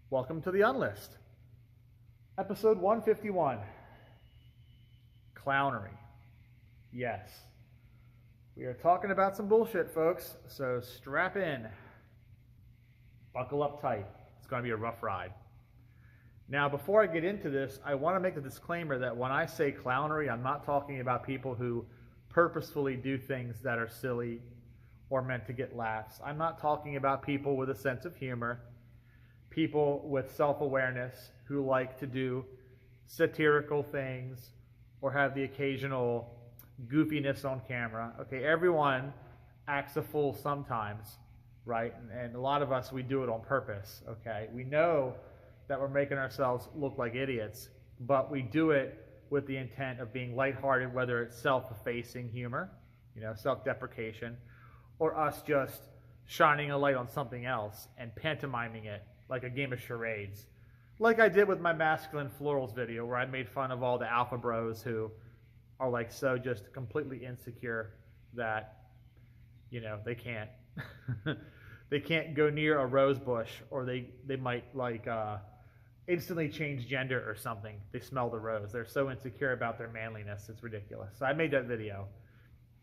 Welcome to the Unlist. Episode 151. Clownery. Yes. We are talking about some bullshit, folks, so strap in. Buckle up tight. It's going to be a rough ride. Now, before I get into this, I want to make the disclaimer that when I say clownery, I'm not talking about people who purposefully do things that are silly or meant to get laughs. I'm not talking about people with a sense of humor, people with self-awareness who like to do satirical things or have the occasional goofiness on camera. Okay, everyone acts a fool sometimes, right? And a lot of us, we do it on purpose, okay? We know that we're making ourselves look like idiots, but we do it with the intent of being lighthearted, whether it's self-effacing humor, self-deprecation, or us just shining a light on something else and pantomiming it like a game of charades. Like I did with my masculine florals video where I made fun of all the alpha bros who are like so just completely insecure that, they can't they can't go near a rose bush, or they might instantly change gender or something. They smell the rose. They're so insecure about their manliness, it's ridiculous. So I made that video,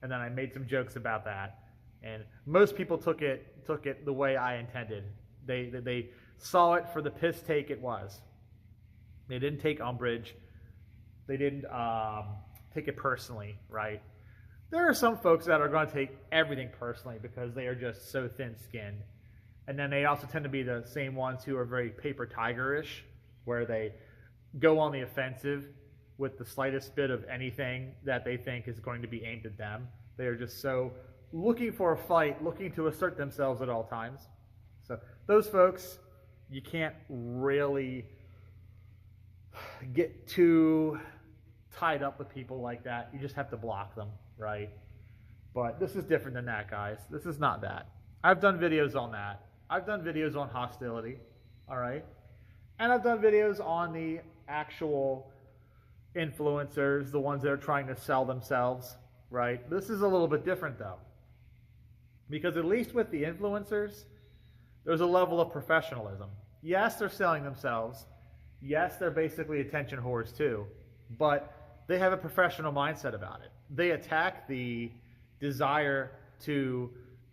and then I made some jokes about that, and most people took it the way I intended. They saw it for the piss take it was. They didn't take umbrage. They didn't take it personally, right? There are some folks that are going to take everything personally because they are just so thin-skinned. And then they also tend to be the same ones who are very paper tiger-ish, where they go on the offensive with the slightest bit of anything that they think is going to be aimed at them. They are just so looking for a fight, looking to assert themselves at all times. So those folks, you can't really get too tied up with people like that. You just have to block them, right? But this is different than that, guys. This is not that. I've done videos on that. I've done videos on hostility, all right? And I've done videos on the actual influencers, the ones that are trying to sell themselves, right? This is a little bit different, though. Because at least with the influencers, there's a level of professionalism. Yes, they're selling themselves. Yes, they're basically attention whores too. But they have a professional mindset about it. They attack the desire to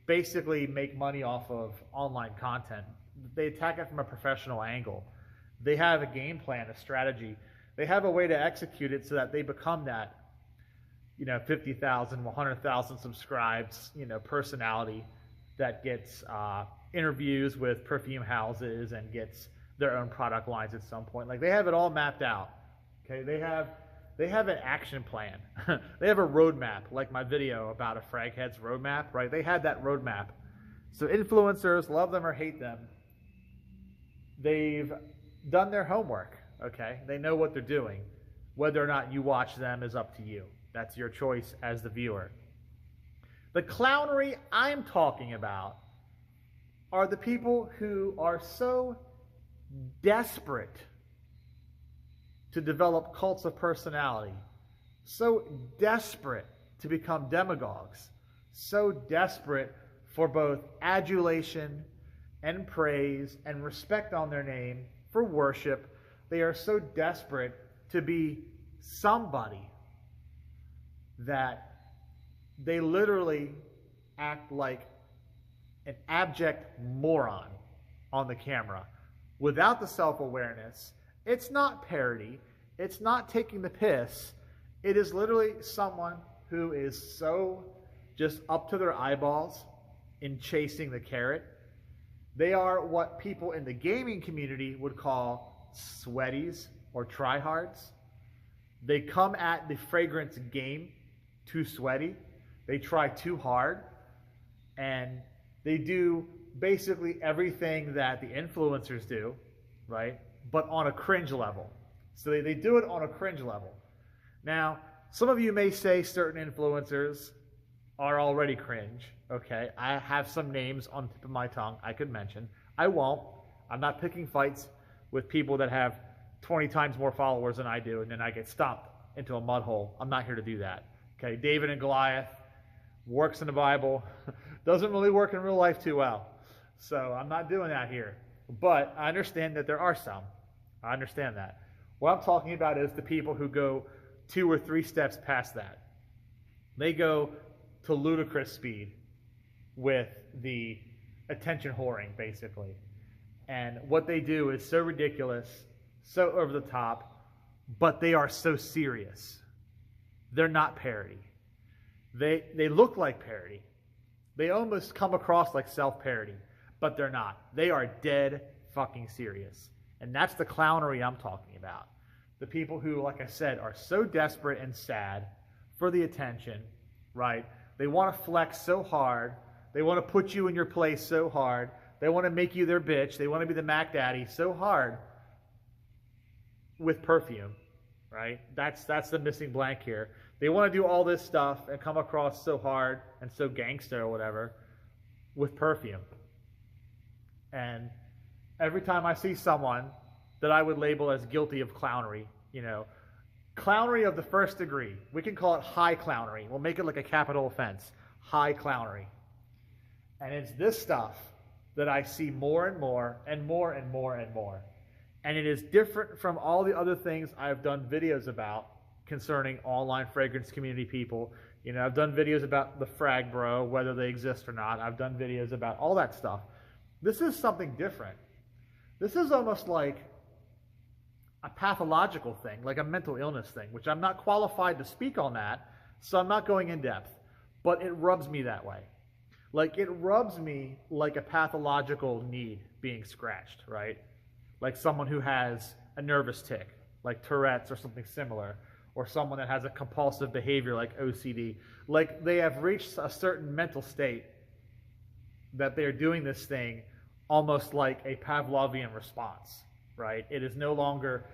basically make money off of online content. They attack it from a professional angle. They have a game plan, a strategy. They have a way to execute it so that they become that 50,000, 100,000 subscribed, personality that gets interviews with perfume houses and gets their own product lines at some point. Like, they have it all mapped out. Okay, they have an action plan. They have a roadmap, like my video about a fraghead's roadmap, right? They had that roadmap. So influencers, love them or hate them, they've done their homework, okay? They know what they're doing. Whether or not you watch them is up to you. That's your choice as the viewer. The clownery I'm talking about are the people who are so desperate to develop cults of personality, so desperate to become demagogues, so desperate for both adulation and praise and respect on their name for worship. They are so desperate to be somebody that they literally act like an abject moron on the camera without the self-awareness. It's not parody. It's not taking the piss. It is literally someone who is so just up to their eyeballs in chasing the carrot. They are what people in the gaming community would call sweaties or tryhards. They come at the fragrance game too sweaty. They try too hard. And they do basically everything that the influencers do, right? But on a cringe level. So they do it on a cringe level. Now, some of you may say certain influencers are already cringe, okay? I have some names on the tip of my tongue I could mention. I won't. I'm not picking fights with people that have 20 times more followers than I do, and then I get stomped into a mud hole. I'm not here to do that, okay? David and Goliath works in the Bible. Doesn't really work in real life too well. So I'm not doing that here. But I understand that there are some. I understand that. What I'm talking about is the people who go 2 or 3 steps past that. They go to ludicrous speed with the attention whoring, basically. And what they do is so ridiculous, so over the top, but they are so serious. They're not parody. They look like parody. They almost come across like self-parody, but they're not. They are dead fucking serious. And that's the clownery I'm talking about. The people who, like I said, are so desperate and sad for the attention, right? They want to flex so hard. They want to put you in your place so hard. They want to make you their bitch. They want to be the Mac Daddy so hard with perfume, right? That's the missing blank here. They want to do all this stuff and come across so hard and so gangster or whatever with perfume. And every time I see someone that I would label as guilty of clownery, you know, clownery of the first degree, we can call it high clownery. We'll make it like a capital offense, high clownery. And it's this stuff that I see more and more and more and more and more. And it is different from all the other things I've done videos about concerning online fragrance community people. You know, I've done videos about the frag bro, whether they exist or not. I've done videos about all that stuff. This is something different. This is almost like a pathological thing, like a mental illness thing, which I'm not qualified to speak on that, so I'm not going in depth. But it rubs me that way. Like, it rubs me like a pathological need being scratched, right? Like someone who has a nervous tic, like Tourette's or something similar, or someone that has a compulsive behavior like OCD. Like, they have reached a certain mental state that they're doing this thing almost like a Pavlovian response, right? It is no longer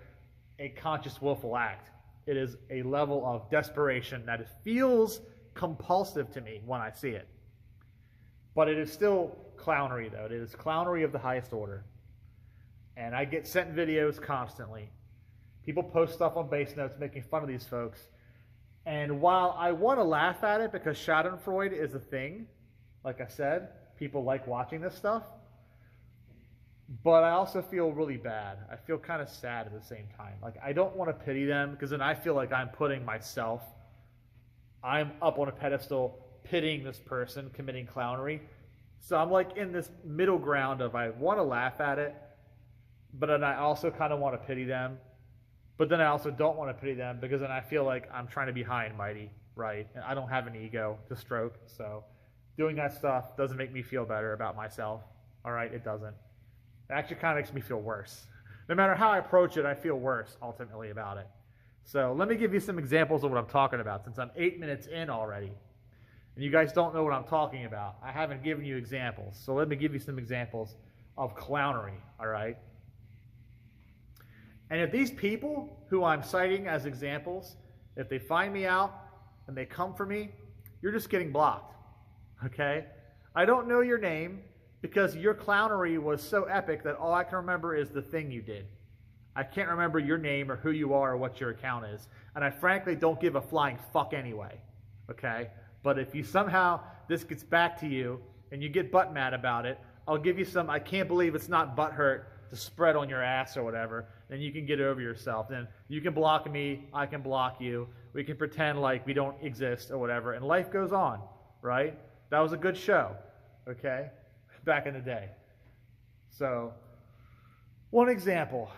a conscious, willful act. It is a level of desperation that it feels compulsive to me when I see it. But it is still clownery, though. It is clownery of the highest order. And I get sent videos constantly. People post stuff on base notes making fun of these folks. And while I want to laugh at it because Schadenfreude is a thing, like I said, people like watching this stuff, but I also feel really bad. I feel kind of sad at the same time. Like, I don't want to pity them because then I feel like I'm putting myself, I'm up on a pedestal pitying this person committing clownery. So I'm like in this middle ground of I want to laugh at it, but then I also kind of want to pity them. But then I also don't want to pity them because then I feel like I'm trying to be high and mighty, right? And I don't have an ego to stroke. So doing that stuff doesn't make me feel better about myself. All right, it doesn't. It actually kind of makes me feel worse. No matter how I approach it, I feel worse ultimately about it. So let me give you some examples of what I'm talking about since I'm 8 minutes in already. And you guys don't know what I'm talking about. I haven't given you examples. So let me give you some examples of clownery, all right? And if these people who I'm citing as examples, if they find me out and they come for me, you're just getting blocked, okay? I don't know your name because your clownery was so epic that all I can remember is the thing you did. I can't remember your name or who you are or what your account is. And I frankly don't give a flying fuck anyway, okay? But if you somehow, this gets back to you and you get butt mad about it, I'll give you some, I can't believe it's not butt hurt to spread on your ass or whatever, then you can get over yourself. Then you can block me, I can block you, we can pretend like we don't exist or whatever, and life goes on, right? That was a good show, okay? Back in the day. So, one example.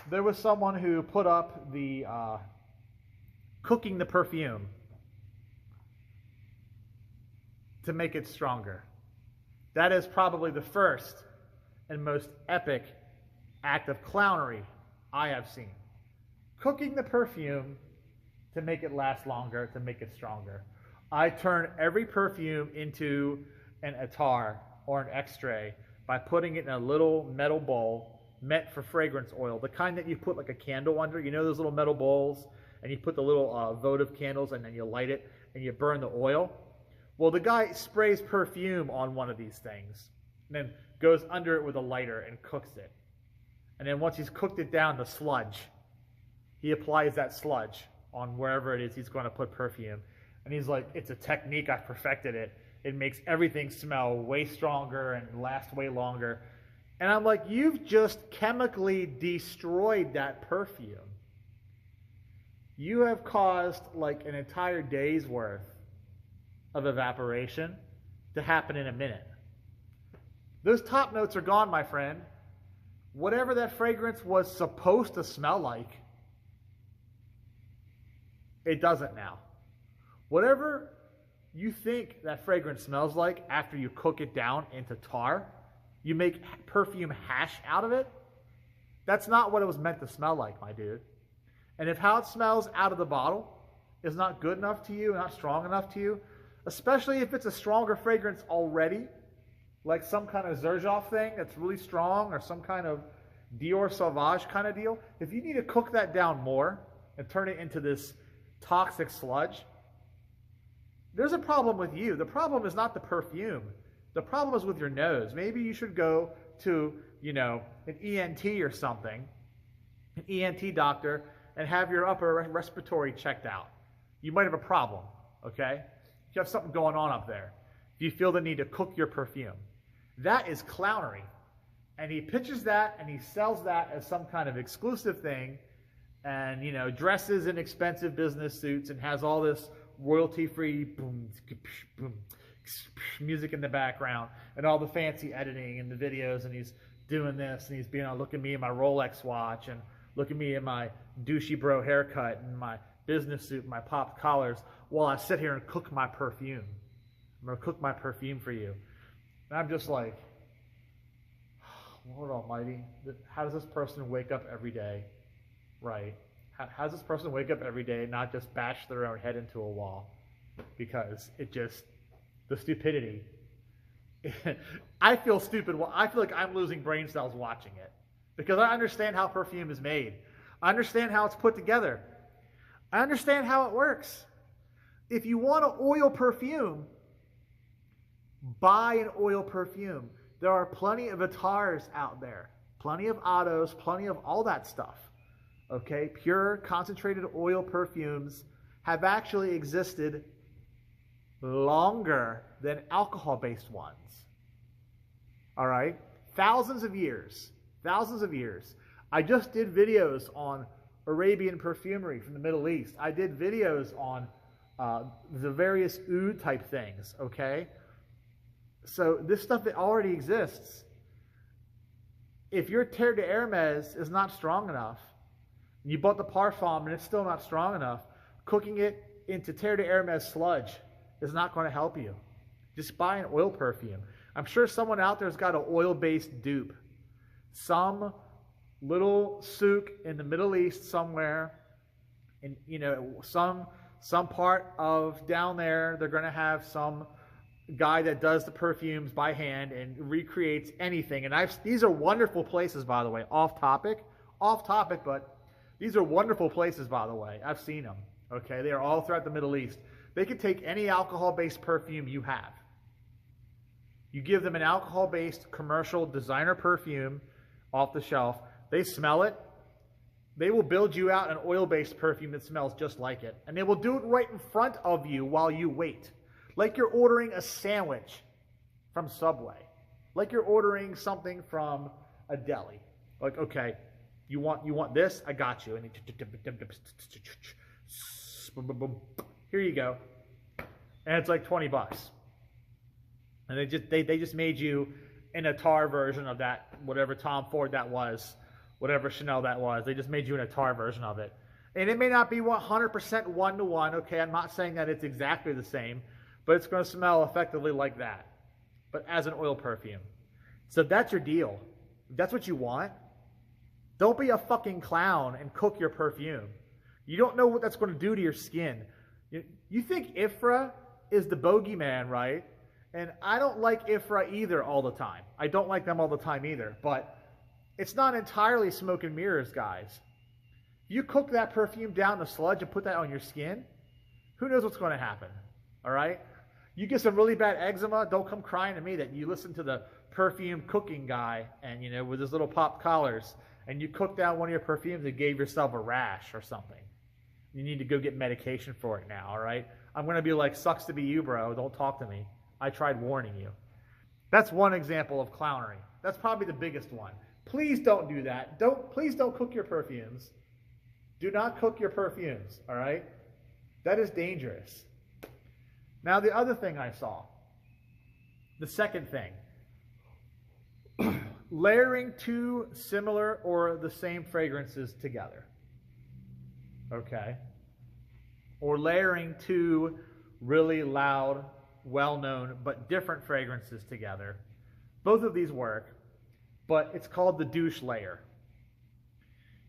There was someone who put up the cooking the perfume to make it stronger. That is probably the first and most epic act of clownery I have seen. Cooking the perfume to make it last longer, to make it stronger. I turn every perfume into an attar or an extrait by putting it in a little metal bowl meant for fragrance oil, the kind that you put like a candle under. You know those little metal bowls? And you put the little votive candles and then you light it and you burn the oil. Well, the guy sprays perfume on one of these things and then goes under it with a lighter and cooks it. And then once he's cooked it down to sludge, he applies that sludge on wherever it is he's going to put perfume. And he's like, it's a technique, I've perfected it. It makes everything smell way stronger and last way longer. And I'm like, you've just chemically destroyed that perfume. You have caused like an entire day's worth of evaporation to happen in a minute. Those top notes are gone, my friend. Whatever that fragrance was supposed to smell like, it doesn't now. Whatever you think that fragrance smells like after you cook it down into tar, you make perfume hash out of it, that's not what it was meant to smell like, my dude. And if how it smells out of the bottle is not good enough to you, not strong enough to you, especially if it's a stronger fragrance already, like some kind of Xerjoff thing that's really strong or some kind of Dior Sauvage kind of deal, if you need to cook that down more and turn it into this toxic sludge, there's a problem with you. The problem is not the perfume. The problem is with your nose. Maybe you should go to, an ENT or something, an ENT doctor, and have your upper respiratory checked out. You might have a problem, okay? You have something going on up there. If you feel the need to cook your perfume. That is clownery. And he pitches that and he sells that as some kind of exclusive thing and, dresses in expensive business suits and has all this royalty-free boom, boom, music in the background and all the fancy editing and the videos, and he's doing this and he's being look at me in my Rolex watch and look at me in my douchey bro haircut and my business suit and my popped collars while I sit here and cook my perfume. I'm going to cook my perfume for you. And I'm just like, Lord Almighty, how does this person wake up every day, right? How does this person wake up every day and not just bash their own head into a wall? Because the stupidity. I feel stupid. I feel like I'm losing brain cells watching it. Because I understand how perfume is made. I understand how it's put together. I understand how it works. If you want an oil perfume, buy an oil perfume. There are plenty of Atars out there. Plenty of Ottos, plenty of all that stuff. Okay? Pure, concentrated oil perfumes have actually existed longer than alcohol-based ones. All right? Thousands of years. Thousands of years. I just did videos on Arabian perfumery from the Middle East. I did videos on the various oud type things, okay? So this stuff that already exists, if your Terre de Hermes is not strong enough, you bought the parfum and it's still not strong enough, cooking it into Terre de Hermes sludge is not going to help you. Just buy an oil perfume. I'm sure someone out there has got an oil-based dupe. Some little souk in the Middle East somewhere, in some part of down there, they're going to have some guy that does the perfumes by hand and recreates anything. And these are wonderful places, by the way. Off topic, but these are wonderful places, by the way. I've seen them. Okay, they are all throughout the Middle East. They could take any alcohol-based perfume you have. You give them an alcohol-based commercial designer perfume off the shelf. They smell it. They will build you out an oil-based perfume that smells just like it. And they will do it right in front of you while you wait. Like you're ordering a sandwich from Subway. Like you're ordering something from a deli. Like, okay, you want this? I got you. And here you go. And it's like $20. And they just made you an Attar version of that, whatever Tom Ford that was, whatever Chanel that was. They just made you an Attar version of it. And it may not be 100% one-to-one, okay? I'm not saying that it's exactly the same, but it's going to smell effectively like that, but as an oil perfume. So that's your deal. If that's what you want, don't be a fucking clown and cook your perfume. You don't know what that's going to do to your skin. You think Ifra is the bogeyman, right? And I don't like Ifra either all the time. I don't like them all the time either, but it's not entirely smoke and mirrors, guys. You cook that perfume down to sludge and put that on your skin, who knows what's going to happen, all right? You get some really bad eczema, don't come crying to me that you listen to the perfume cooking guy and, with his little pop collars, and you cooked down one of your perfumes and gave yourself a rash or something. You need to go get medication for it now, all right? I'm going to be like, sucks to be you, bro. Don't talk to me. I tried warning you. That's one example of clownery. That's probably the biggest one. Please don't do that. Please don't cook your perfumes. Do not cook your perfumes, all right? That is dangerous. Now, the other thing I saw, the second thing, layering two similar or the same fragrances together, okay? Or layering two really loud, well-known, but different fragrances together. Both of these work, but it's called the douche layer.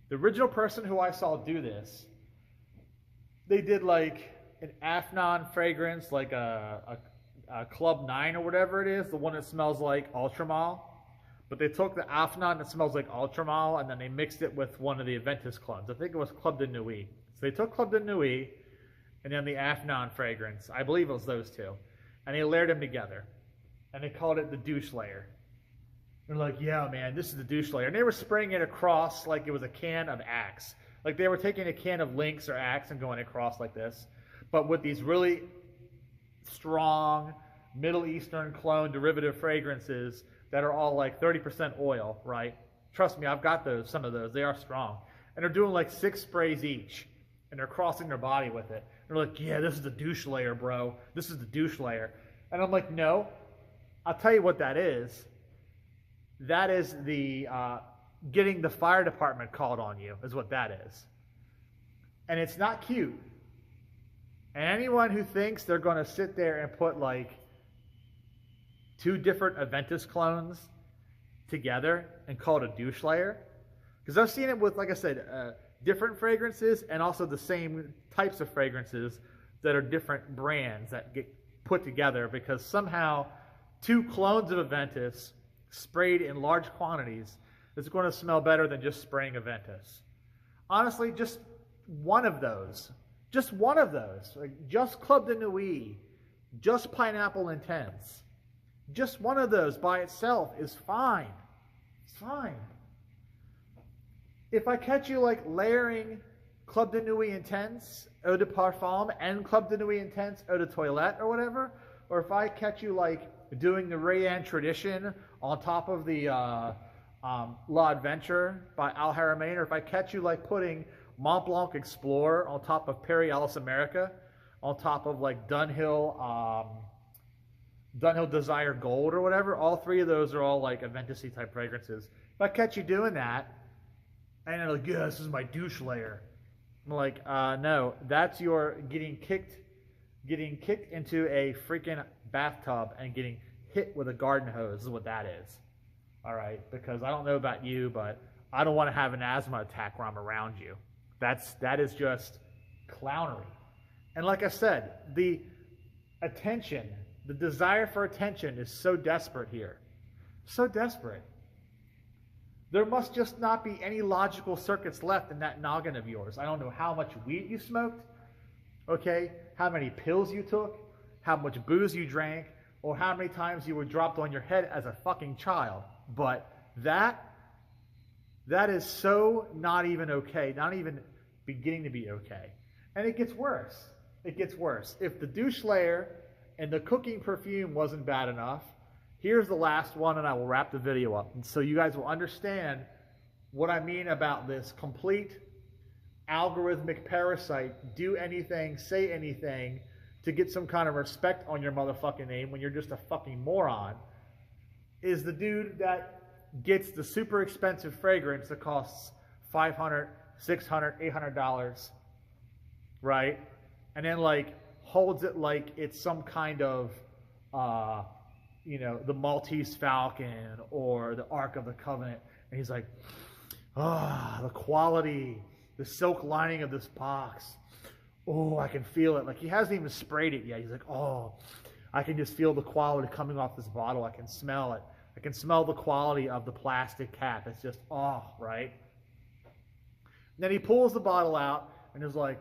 The original person who I saw do this, they did like an Afnan fragrance, like a Club 9 or whatever it is, the one that smells like Ultramal. But they took the Afnan that smells like Ultramal and then they mixed it with one of the Aventus clones. I think it was Club de Nuit. So they took Club de Nuit and then the Afnan fragrance. I believe it was those two. And they layered them together. And they called it the douche layer. They're like, yeah, man, this is the douche layer. And they were spraying it across like it was a can of Axe. Like they were taking a can of Lynx or Axe and going across like this. But with these really strong Middle Eastern clone derivative fragrances that are all like 30% oil, right? Trust me, I've got those, some of those. They are strong. And they're doing like 6 sprays each. And they're crossing their body with it. They're like, yeah, this is the douche layer, bro. This is the douche layer. And I'm like, no. I'll tell you what that is. That is the getting the fire department called on you, is what that is. And it's not cute. And anyone who thinks they're going to sit there and put like 2 different Aventus clones together and call it a douche layer, because I've seen it with, like I said, different fragrances and also the same types of fragrances that are different brands that get put together, because somehow 2 clones of Aventus sprayed in large quantities is going to smell better than just spraying Aventus. Honestly, just one of those. Just one of those. Like just Club de Nuit, just Pineapple Intense. Just one of those by itself is fine. It's fine. If I catch you like layering Club de Nuit Intense, Eau de Parfum, and Club de Nuit Intense, Eau de Toilette or whatever, or if I catch you like doing the Rayanne Tradition on top of the La Adventure by Al Haramain, or if I catch you like putting Mont Blanc Explorer on top of Perry Ellis America, on top of like Dunhill Desire Gold or whatever, all 3 of those are all like Aventus-y type fragrances. If I catch you doing that, and they're like, yeah, this is my douche layer. I'm like, no, that's your getting kicked into a freaking bathtub and getting hit with a garden hose is what that is. All right, because I don't know about you, but I don't want to have an asthma attack where I'm around you. That is just clownery. And like I said, the attention, the desire for attention is so desperate here. So desperate. There must just not be any logical circuits left in that noggin of yours. I don't know how much weed you smoked, okay, how many pills you took, how much booze you drank, or how many times you were dropped on your head as a fucking child. But that is so not even okay, not even beginning to be okay. And it gets worse. It gets worse. If the douche layer and the cooking perfume wasn't bad enough, here's the last one, and I will wrap the video up. And so you guys will understand what I mean about this complete algorithmic parasite, do anything, say anything, to get some kind of respect on your motherfucking name when you're just a fucking moron, is the dude that gets the super expensive fragrance that costs $500, $600, $800, right? And then like holds it like it's some kind of, you know, the Maltese Falcon or the Ark of the Covenant. And he's like, the quality, the silk lining of this box. Oh, I can feel it. Like he hasn't even sprayed it yet. He's like, oh, I can just feel the quality coming off this bottle. I can smell it. I can smell the quality of the plastic cap. It's just, right? And then he pulls the bottle out and is like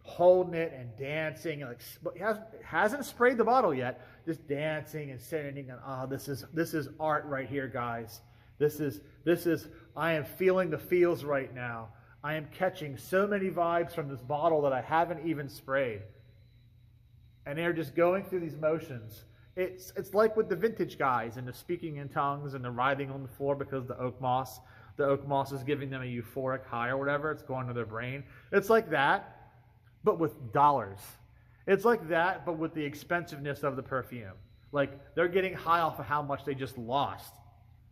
holding it and dancing. And like, but he hasn't sprayed the bottle yet. Just dancing and sitting and, this is art right here, guys. This is, I am feeling the feels right now. I am catching so many vibes from this bottle that I haven't even sprayed. And they're just going through these motions. It's like with the vintage guys and the speaking in tongues and the writhing on the floor because the oak moss is giving them a euphoric high or whatever. It's going to their brain. It's like that, but with dollars. It's like that, but with the expensiveness of the perfume. Like, they're getting high off of how much they just lost,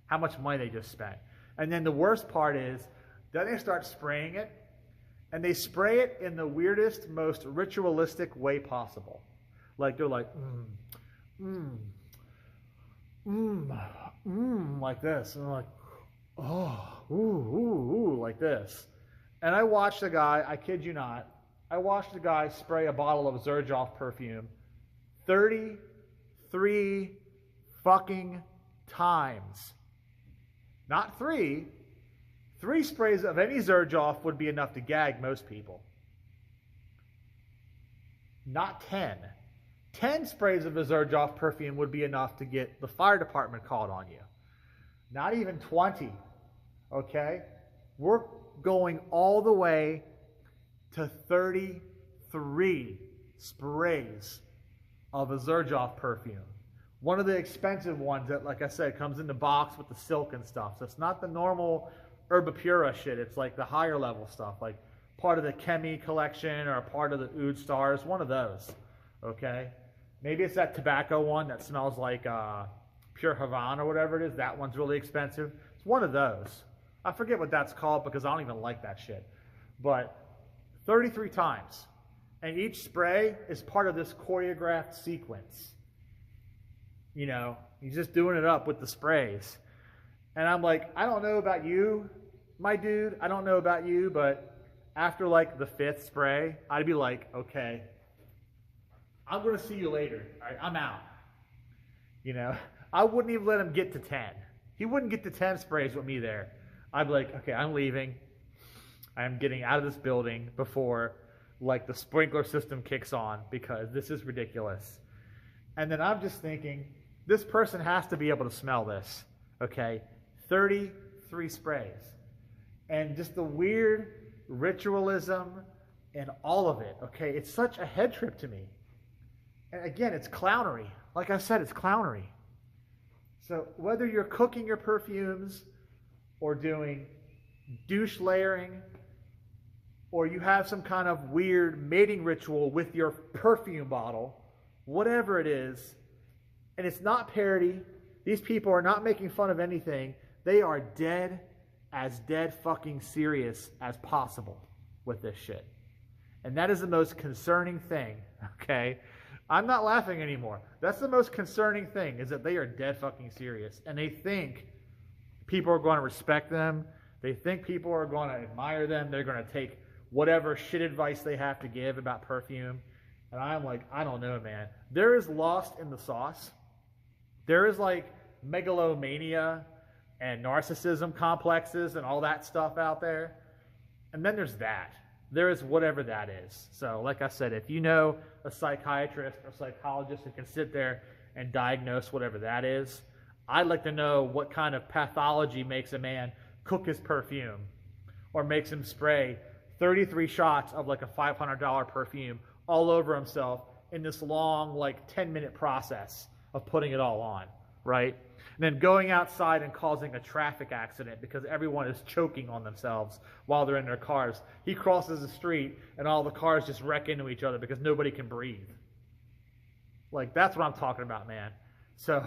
how much money they just spent. And then the worst part is, then they start spraying it, and they spray it in the weirdest, most ritualistic way possible. Like, they're like, like this. And they're like, oh, ooh, like this. And I watched a guy, I kid you not, I watched a guy spray a bottle of Xerjoff perfume 33 fucking times. Not 3. 3 sprays of any Xerjoff would be enough to gag most people. Not 10. 10 sprays of a Xerjoff perfume would be enough to get the fire department called on you. Not even 20. Okay? We're going all the way to 33 sprays of a Xerjoff perfume. One of the expensive ones that, like I said, comes in the box with the silk and stuff. So it's not the normal Herbapura shit. It's like the higher level stuff, like part of the Chemi collection or a part of the Oud Stars, one of those. Okay? Maybe it's that tobacco one that smells like Pure Havana or whatever it is. That one's really expensive. It's one of those. I forget what that's called because I don't even like that shit. But 33 times. And each spray is part of this choreographed sequence. You know, he's just doing it up with the sprays. And I'm like, I don't know about you, my dude. I don't know about you, but after like the 5th spray, I'd be like, okay, I'm going to see you later. All right, I'm out. You know, I wouldn't even let him get to 10. He wouldn't get to 10 sprays with me there. I'd be like, okay, I'm leaving. I'm getting out of this building before like the sprinkler system kicks on because this is ridiculous. And then I'm just thinking, this person has to be able to smell this. Okay, 33 sprays. And just the weird ritualism and all of it. Okay, it's such a head trip to me. And again, it's clownery. Like I said, it's clownery. So whether you're cooking your perfumes or doing douche layering, or you have some kind of weird mating ritual with your perfume bottle, whatever it is, and it's not parody, these people are not making fun of anything, they are dead fucking serious as possible with this shit. And that is the most concerning thing, okay? I'm not laughing anymore. That's the most concerning thing, is that they are dead fucking serious. And they think people are going to respect them. They think people are going to admire them. They're going to take whatever shit advice they have to give about perfume. And I'm like, I don't know, man. There is lost in the sauce. There is like megalomania and narcissism complexes and all that stuff out there. And then there's that. There is whatever that is. So like I said, if you know a psychiatrist or psychologist who can sit there and diagnose whatever that is, I'd like to know what kind of pathology makes a man cook his perfume or makes him spray 33 shots of like a $500 perfume all over himself in this long, like 10-minute process of putting it all on, right? And then going outside and causing a traffic accident because everyone is choking on themselves while they're in their cars. He crosses the street and all the cars just wreck into each other because nobody can breathe. Like, that's what I'm talking about, man. So,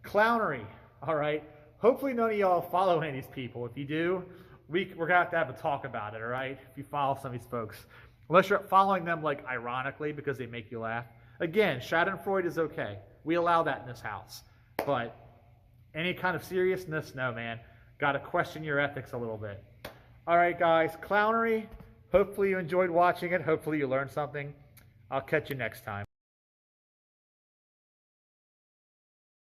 clownery, all right? Hopefully none of y'all follow any of these people. If you do, we're going to have a talk about it, all right? If you follow some of these folks. Unless you're following them, like, ironically because they make you laugh. Again, Schadenfreude is okay. We allow that in this house. But any kind of seriousness, no, man. Got to question your ethics a little bit. All right, guys, Clownery. Hopefully you enjoyed watching it. Hopefully you learned something. I'll catch you next time.